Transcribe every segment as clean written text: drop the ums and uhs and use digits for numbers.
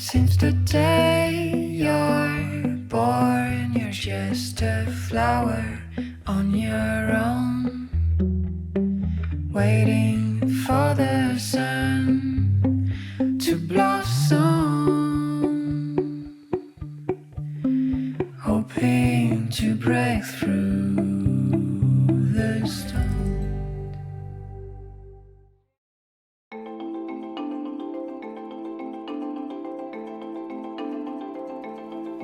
Since the day you're born, you're just a flower on your own, waiting for the sun to blossom, hoping to break through the storm.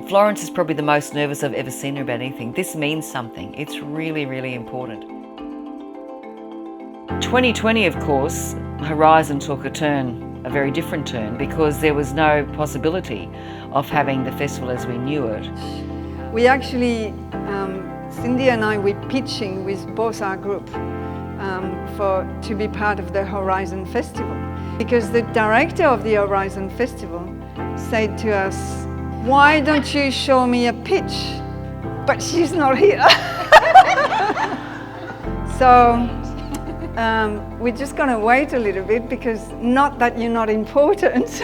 Florence is probably the most nervous I've ever seen her about anything. This means something. It's really, really important. 2020, of course, Horizon took a turn, a very different turn, because there was no possibility of having the festival as we knew it. We actually, Cindy and I, we're pitching with both our group to be part of the Horizon Festival. Because the director of the Horizon Festival said to us, "Why don't you show me a pitch?" But she's not here. So we're just going to wait a little bit, because not that you're not important.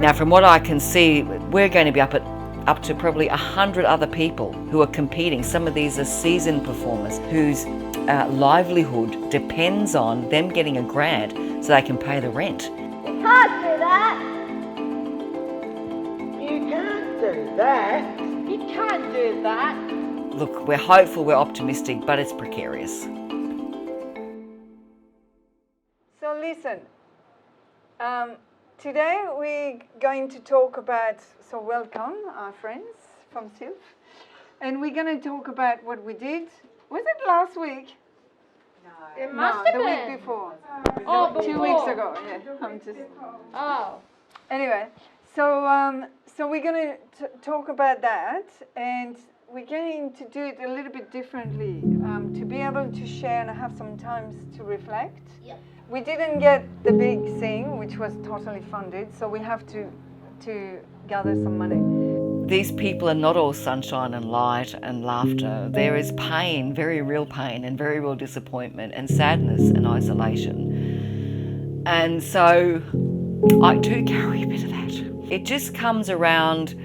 Now, from what I can see, we're going to be up to probably 100 other people who are competing. Some of these are seasoned performers whose livelihood depends on them getting a grant so they can pay the rent. You can't do that. You can't do that. You can't do that. Look, we're hopeful, we're optimistic, but it's precarious. So listen, today we're going to talk about, so welcome our friends from Sylph, and we're going to talk about what we did. Was it last week? It must have the been. week before. Oh, 2 weeks ago, yeah. Oh. Anyway, so we're going to talk about that, and we're going to do it a little bit differently, to be able to share and have some time to reflect. Yep. We didn't get the big thing, which was totally funded, so we have to gather some money. These people are not all sunshine and light and laughter. There is pain, very real pain, and very real disappointment and sadness and isolation. And so I do carry a bit of that. It just comes around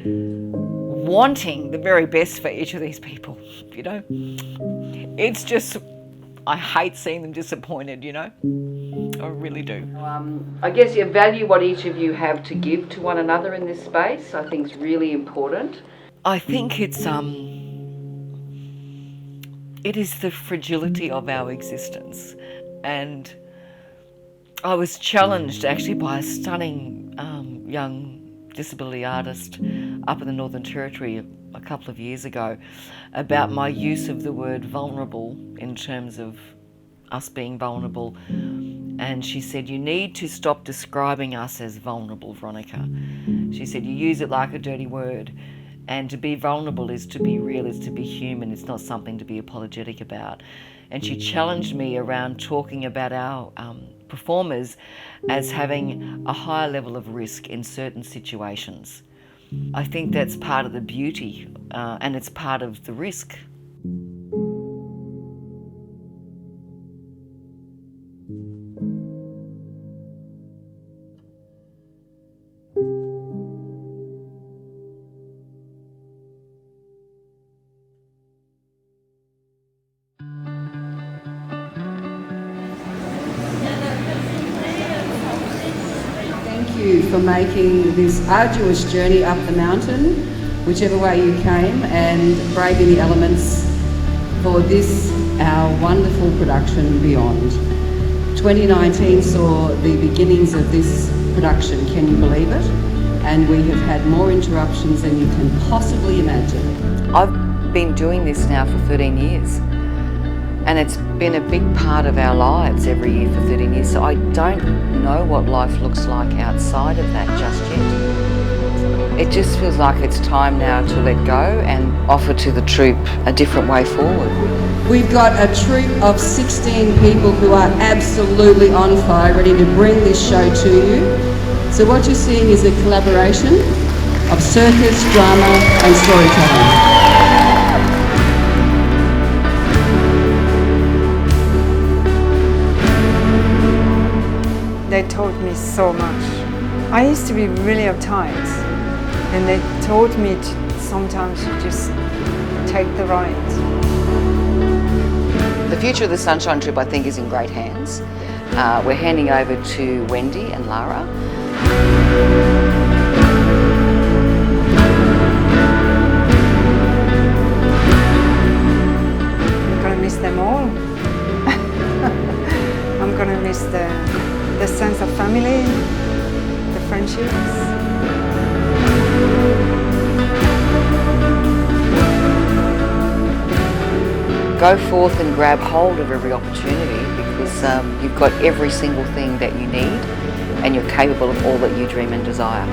wanting the very best for each of these people, you know. It's just, I hate seeing them disappointed, you know. I really do. I guess you value what each of you have to give to one another in this space. I think it's really important. I think it is the fragility of our existence. And I was challenged actually by a stunning young disability artist up in the Northern Territory a couple of years ago about my use of the word vulnerable in terms of us being vulnerable. And she said, "You need to stop describing us as vulnerable, Veronica." She said, "You use it like a dirty word. And to be vulnerable is to be real, is to be human. It's not something to be apologetic about." And she challenged me around talking about our performers as having a higher level of risk in certain situations. I think that's part of the beauty, and it's part of the risk. Thank you for making this arduous journey up the mountain, whichever way you came, and braving the elements for this, our wonderful production Beyond. 2019 saw the beginnings of this production, can you believe it? And we have had more interruptions than you can possibly imagine. I've been doing this now for 13 years. And it's been a big part of our lives every year for 13 years, so I don't know what life looks like outside of that just yet. It just feels like it's time now to let go and offer to the troupe a different way forward. We've got a troupe of 16 people who are absolutely on fire, ready to bring this show to you. So what you're seeing is a collaboration of circus, drama and storytelling. They taught me so much. I used to be really uptight, and they taught me to sometimes just take the ride. The future of the Sunshine Troupe, I think, is in great hands. We're handing over to Wendy and Lara. I'm going to miss them all. I'm going to miss the sense of family, the friendships. Go forth and grab hold of every opportunity, because you've got every single thing that you need and you're capable of all that you dream and desire.